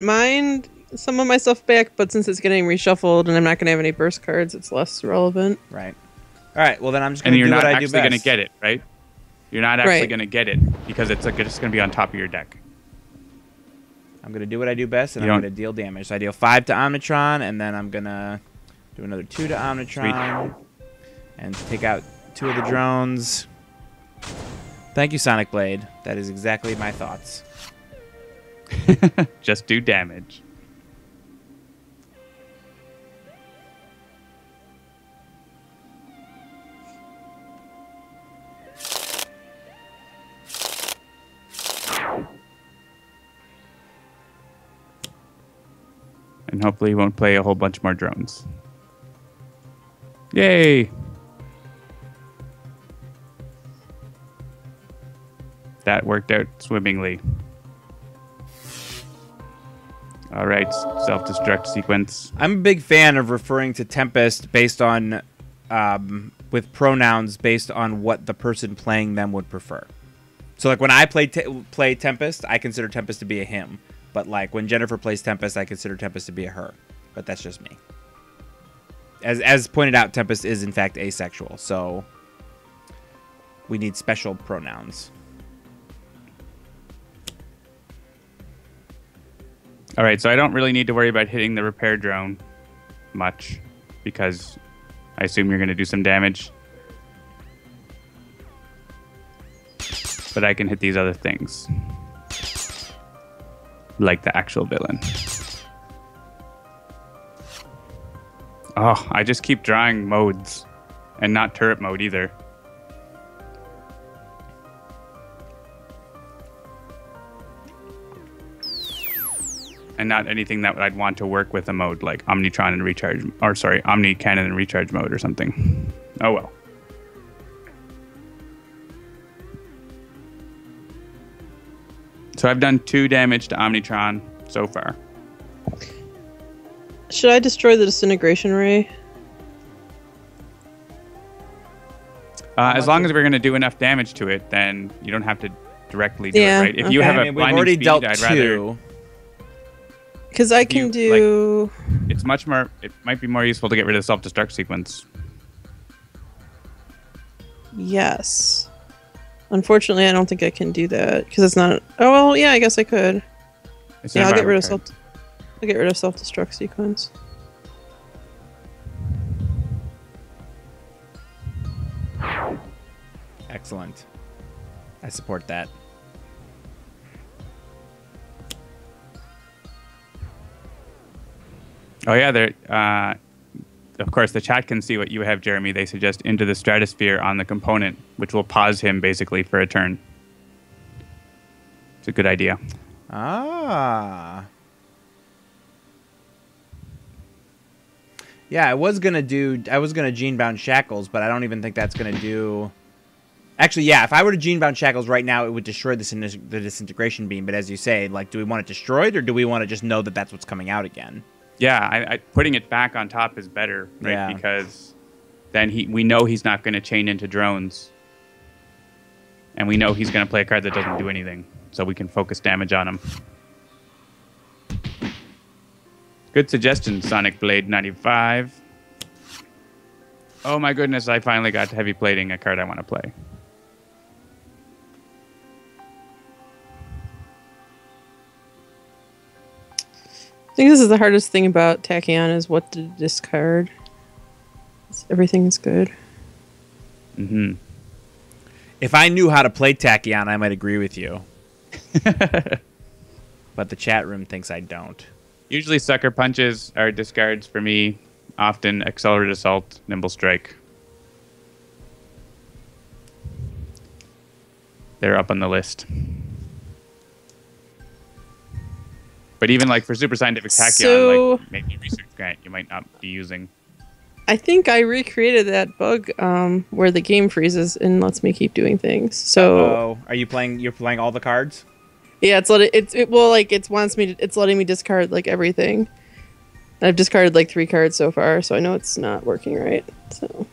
mind some of my stuff back, but since it's getting reshuffled and I'm not going to have any burst cards, it's less relevant. Right. All right. Well, then I'm just going to do what I do best. And you're not actually going to get it, right? You're not actually going to get it because it's just going to be on top of your deck. I'm going to do what I do best, and I'm going to deal damage. So I deal 5 to Omnitron, and then I'm going to do another 2 to Omnitron. Sweet. And take out 2 of the drones. Thank you, Sonic Blade. That is exactly my thoughts. Just do damage. And hopefully he won't play a whole bunch more drones. Yay! That worked out swimmingly. All right, self-destruct sequence. I'm a big fan of referring to Tempest based on, with pronouns based on what the person playing them would prefer. So like when I play Tempest, I consider Tempest to be a him. But like when Jennifer plays Tempest, I consider Tempest to be a her. But that's just me. As pointed out, Tempest is in fact asexual, so we need special pronouns. All right, so I don't really need to worry about hitting the repair drone much because I assume you're going to do some damage. But I can hit these other things. Like the actual villain. Oh, I just keep drawing modes. And not turret mode either. And not anything that I'd want to work with a mode like Omnitron and recharge, or sorry, Omni Cannon and recharge mode or something. Oh well. So I've done 2 damage to Omnitron so far. Should I destroy the disintegration ray? As long as we're going to do enough damage to it, then you don't have to directly do it, right? If you have a blinding speed, I'd rather... Because I can do... Like, it's much more... It might be more useful to get rid of the self-destruct sequence. Yes. Unfortunately, I don't think I can do that because it's not. Oh well, yeah, I guess I could. Yeah, I'll get rid of self-destruct sequence. Excellent. I support that. Oh yeah, there. Of course, the chat can see what you have, Jeremy. They suggest into the stratosphere on the component, which will pause him basically for a turn. It's a good idea. Ah. Yeah, I was gonna Genebound Shackles, but I don't even think that's gonna do. Actually, yeah, if I were to Genebound Shackles right now, it would destroy the disintegration beam. But as you say, like, do we want it destroyed, or do we want to just know that that's what's coming out again? Yeah, putting it back on top is better, right? Yeah. Because then we know he's not going to chain into drones. And we know he's going to play a card that doesn't do anything. So we can focus damage on him. Good suggestion, Sonic Blade 95. Oh my goodness, I finally got to heavy plating a card I want to play. I think this is the hardest thing about Tachyon is what to discard. Everything is good. Mm-hmm. If I knew how to play Tachyon, I might agree with you. But the chat room thinks I don't. Usually sucker punches are discards for me. Often accelerated assault, nimble strike. They're up on the list. But even like for super scientific Tachyon, like maybe research grant you might not be using. I think I recreated that bug where the game freezes and lets me keep doing things. So are you playing? You're playing all the cards? Yeah, it's letting me discard like everything. I've discarded like 3 cards so far, so I know it's not working right. So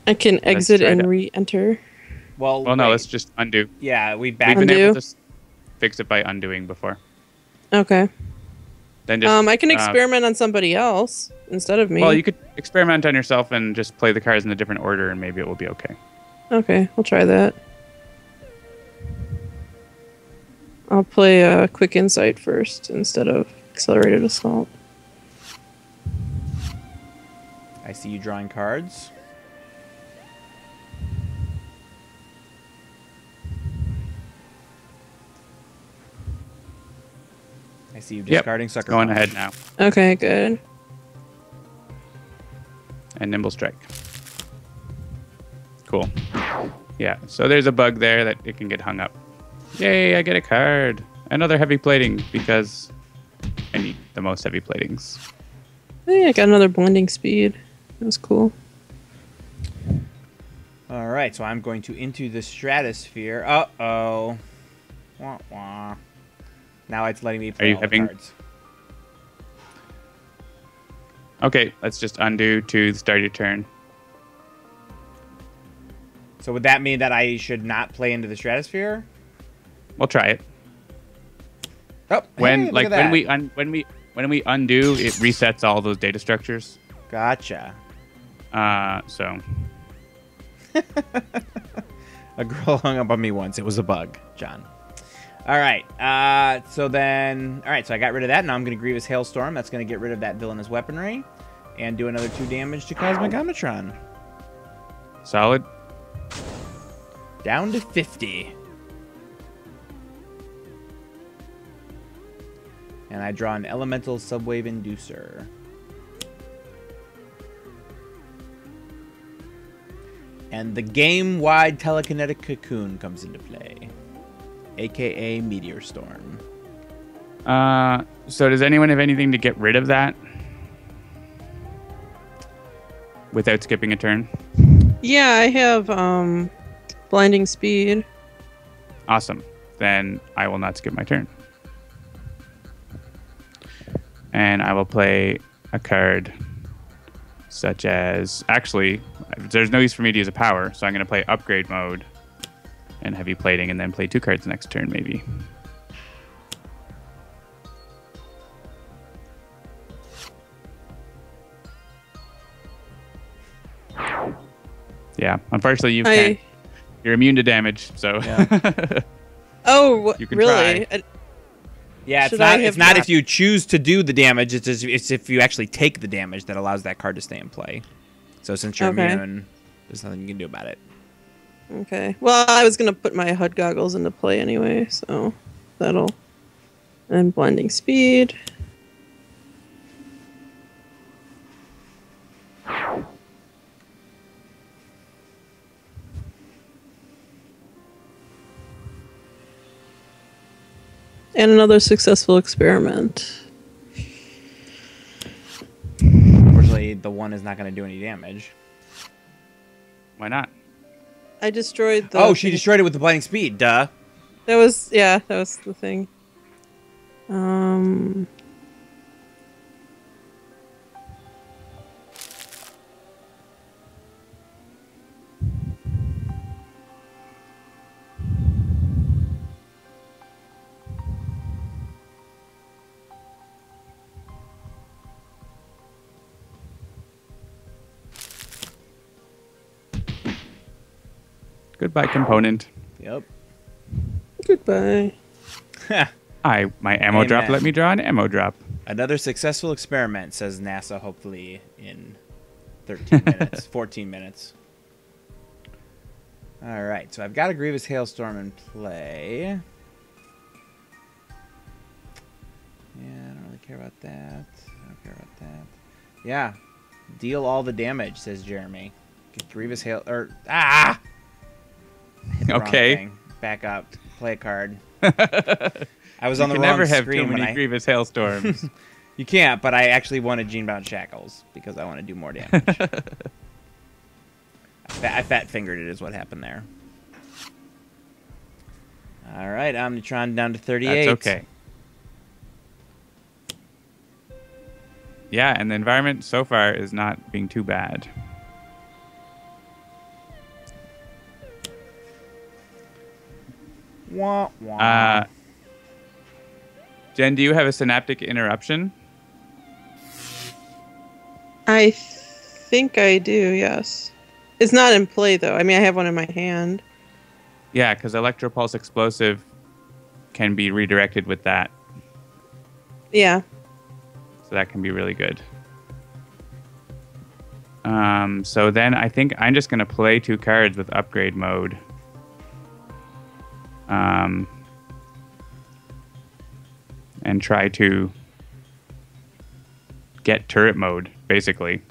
I can exit and re-enter. Well, no, let's just undo. Yeah, we've been able to fix it by undoing before. Okay. Then just I can experiment on somebody else instead of me. Well, you could experiment on yourself and just play the cards in a different order, and maybe it will be okay. Okay, I'll try that. I'll play a quick insight first instead of accelerated assault. I see you drawing cards. I see you discarding sucker. Going ahead now. Okay, good. And nimble strike. Cool. Yeah, so there's a bug there that it can get hung up. Yay, I get a card. Another heavy plating because I need the most heavy platings. Hey, I got another blending speed. That was cool. All right, so I'm going to into the stratosphere. Uh-oh. Wah, wah. Now it's letting me play all the cards. Okay, let's just undo to start your turn. So would that mean that I should not play into the stratosphere? We'll try it. Oh, when hey, when we undo, it resets all those data structures. Gotcha. So a girl hung up on me once. It was a bug, John. All right. So I got rid of that. Now I'm going to Grievous Hailstorm. That's going to get rid of that villainous weaponry and do another 2 damage to Cosmic Omnitron. Solid. Down to 50. And I draw an Elemental Subwave Inducer. And the game-wide telekinetic cocoon comes into play, aka Meteor Storm. So does anyone have anything to get rid of that without skipping a turn? Yeah, I have blinding speed. Awesome. Then I will not skip my turn. And I will play a card such as... Actually, there's no use for me to use a power, so I'm going to play Upgrade Mode and Heavy Plating, and then play 2 cards next turn, maybe. Yeah, unfortunately, you can't. You're immune to damage, so... Yeah. Oh, you can really? Yeah, it's not if you choose to do the damage. It's if you actually take the damage that allows that card to stay in play. So since you're immune, there's nothing you can do about it. Okay. Well, I was going to put my HUD goggles into play anyway, so that'll... And blinding speed. And another successful experiment. Unfortunately, the one is not going to do any damage. Why not? I destroyed the... Oh, she destroyed it with the blinding speed, duh. That was the thing. Goodbye, component. Yep. Goodbye. My ammo drop let me draw an ammo drop. Another successful experiment, says NASA, hopefully in 13 minutes, 14 minutes. All right, so I've got a Grievous Hailstorm in play. Yeah, I don't really care about that. I don't care about that. Yeah, deal all the damage, says Jeremy. Get Grievous Hail... Okay. Back up. Play a card. I was on the wrong screen. You can never have too many Grievous Hailstorms. You can't, but I actually wanted Genebound Shackles because I want to do more damage. I fat-fingered it is what happened there. All right, Omnitron down to 38. That's okay. Yeah, and the environment so far is not being too bad. Wah, wah. Jen, do you have a synaptic interruption? I think I do, yes. It's not in play, though. I mean, I have one in my hand. Yeah, because Electropulse Explosive can be redirected with that. Yeah. So that can be really good. So then I think I'm just going to play 2 cards with upgrade mode. And try to get turret mode, basically.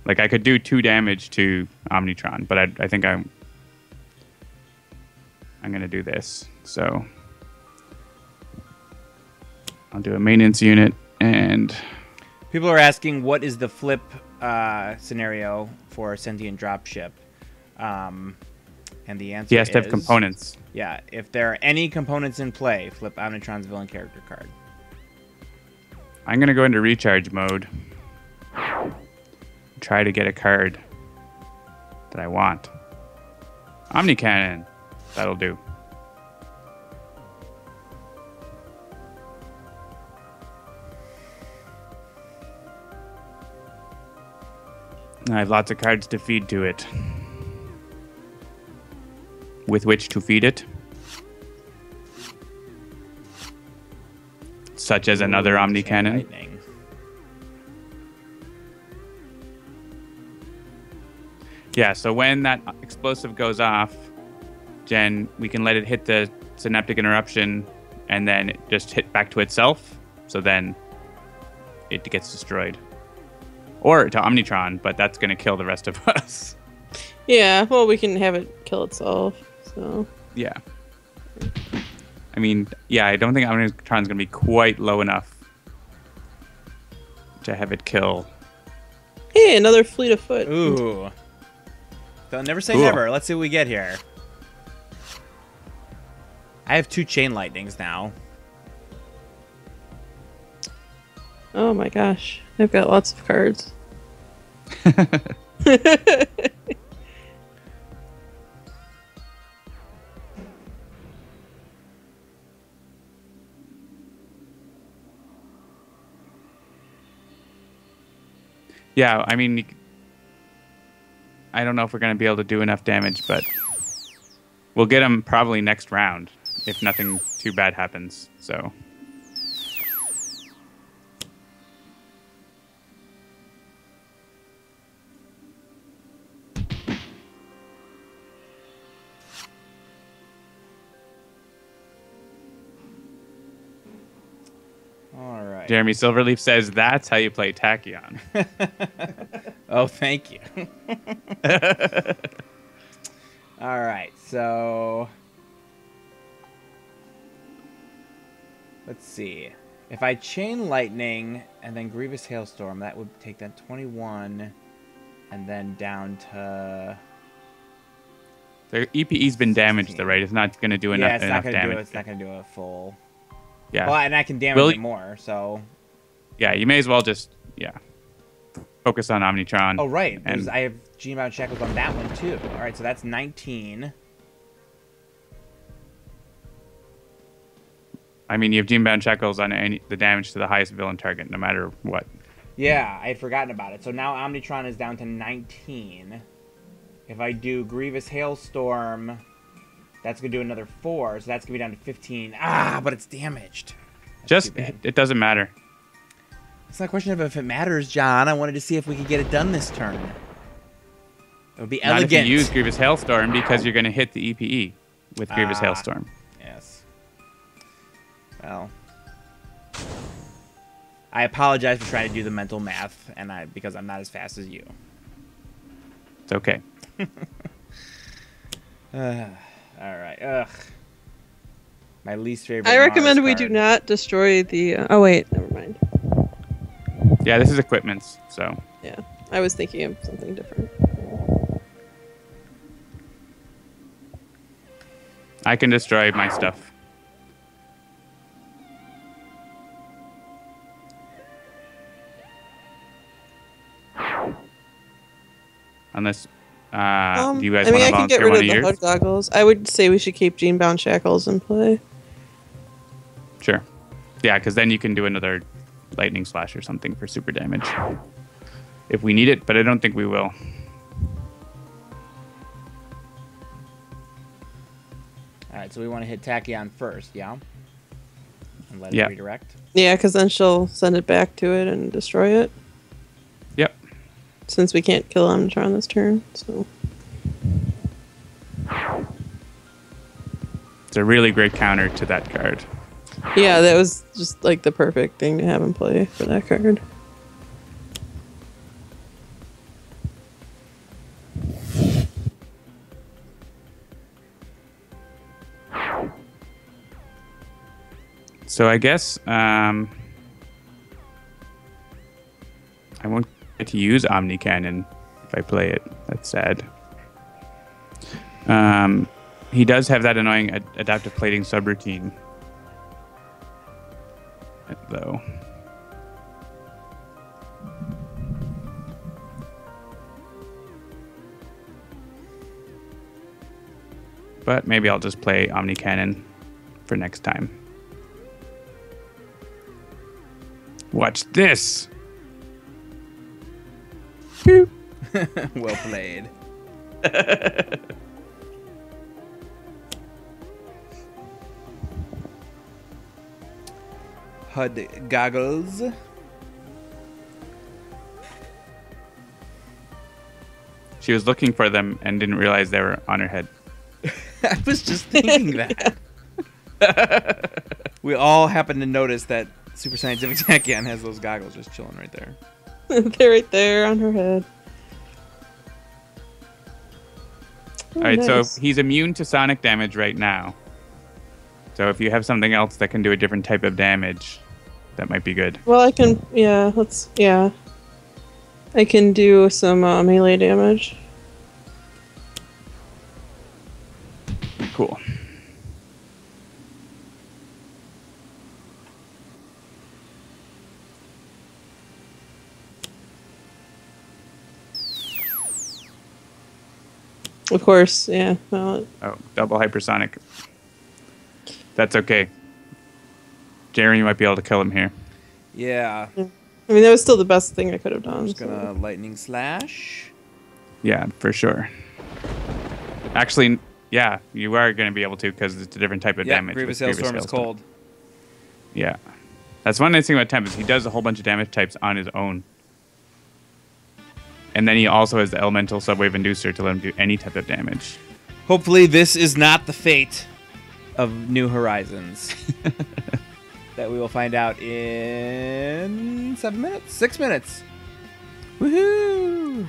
Like, I could do 2 damage to Omnitron, but I think I'm going to do this. So I'll do a maintenance unit, and... People are asking, what is the flip scenario for a sentient dropship? And the answer is... He has to have components. Yeah, if there are any components in play, flip Omnitron's villain character card. I'm going to go into recharge mode. Try to get a card that I want. Omnicannon. That'll do. I have lots of cards to feed to it. With which to feed it. Such as another Omnicannon. Lightning. Yeah, so when that explosive goes off, Jen, we can let it hit the synaptic interruption and then it just hit back to itself. So then it gets destroyed. Or to Omnitron, but that's going to kill the rest of us. Yeah, well, we can have it kill itself, so... Yeah. I mean, yeah, I don't think Omnitron's going to be quite low enough to have it kill. Hey, another fleet of foot. Ooh. Don't never say never. Let's see what we get here. I have 2 chain lightnings now. Oh my gosh. I've got lots of cards. Yeah, I mean, I don't know if we're going to be able to do enough damage, but we'll get him probably next round if nothing too bad happens. So. All right. Jeremy Silverleaf says that's how you play Tachyon. Oh, thank you. All right, so let's see. If I chain lightning and then Grievous Hailstorm, that would take that 21 and then down to... The EPE's been damaged, though, right? It's not going to do enough damage. It's not going to do a full... Yeah. Well, and I can damage it more, so... Yeah, you may as well just, focus on Omnitron. Oh, right. And I have G-Mount Shackles on that one, too. All right, so that's 19. I mean, you have G-Bound Shackles on the damage to the highest villain target, no matter what. Yeah, I had forgotten about it. So now Omnitron is down to 19. If I do Grievous Hailstorm... That's going to do another 4, so that's going to be down to 15. Ah, but it's damaged. It doesn't matter. It's not a question of if it matters, John. I wanted to see if we could get it done this turn. It would be elegant. Not if you use Grievous Hailstorm, because you're going to hit the EPE with Grievous Hailstorm. Yes. Well. I apologize for trying to do the mental math, because I'm not as fast as you. It's okay. All right. Ugh. My least favorite. I recommend we do not destroy the... oh, wait. Never mind. Yeah, this is equipments, so... Yeah. I was thinking of something different. I can destroy my stuff. Unless... do you guys want to volunteer one of yours? I can get rid of the HUD goggles. I would say we should keep Gene-Bound Shackles in play. Sure. Yeah, because then you can do another lightning slash or something for super damage. If we need it, but I don't think we will. Alright, so we want to hit Tachyon first, yeah? And let it redirect? Yeah, because then she'll send it back to it and destroy it. Yep. Since we can't kill Omnitron this turn, so... It's a really great counter to that card. Yeah, that was just like the perfect thing to have in play for that card. So I guess I won't get to use Omni Cannon if I play it. That's sad. He does have that annoying adaptive plating subroutine, though. But maybe I'll just play Omni Cannon for next time. Watch this. Well played. HUD goggles. She was looking for them and didn't realize they were on her head. I was just thinking that. We all happen to notice that Super Scientific Tachyon has those goggles just chilling right there. They're right there on her head. All right, so he's immune to sonic damage right now. So if you have something else that can do a different type of damage, that might be good. Well, I can, I can do some melee damage. Cool. Of course, yeah. Well, oh, double hypersonic. That's okay. Jeremy might be able to kill him here. Yeah. I mean, that was still the best thing I could have done. Just gonna lightning slash. Yeah, for sure. Actually, yeah, you are going to be able to because it's a different type of damage. Grievous Hailstorm is cold. Yeah. That's one nice thing about Tempest. He does a whole bunch of damage types on his own. And then he also has the Elemental Subwave Inducer to let him do any type of damage. Hopefully this is not the fate of New Horizons. That we will find out in 7 minutes? 6 minutes. Woohoo!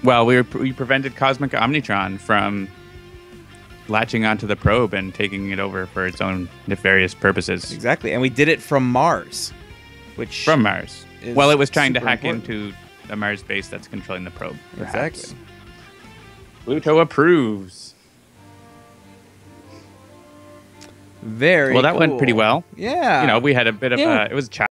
Well, we prevented Cosmic Omnitron from latching onto the probe and taking it over for its own nefarious purposes. Exactly, and we did it from Mars. From Mars. Well, it was trying to hack important. into a Mars base that's controlling the probe. Perhaps. Exactly. Pluto approves. Very well. That cool. went pretty well. Yeah. You know, we had a bit of it was a challenge.